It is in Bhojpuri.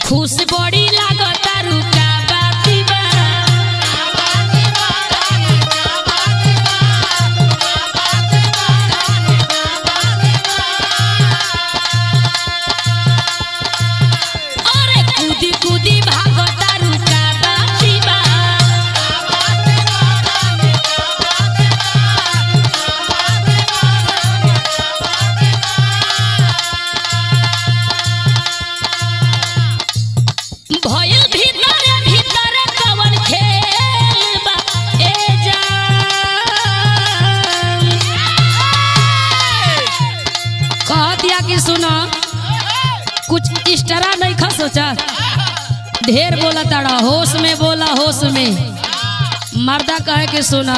खुश बड़ी लागता रुका बाती बा अरे कूदी कूदी भागता रुका बाती बा भयल भीतरे भीतरे कवन खेल बा ए जान कह दिया कि सुनो कुछ इस तरह नहीं खा सोचा ढेर बोला ताड़ा होश में बोला होश में मर्दा कहे कि सुना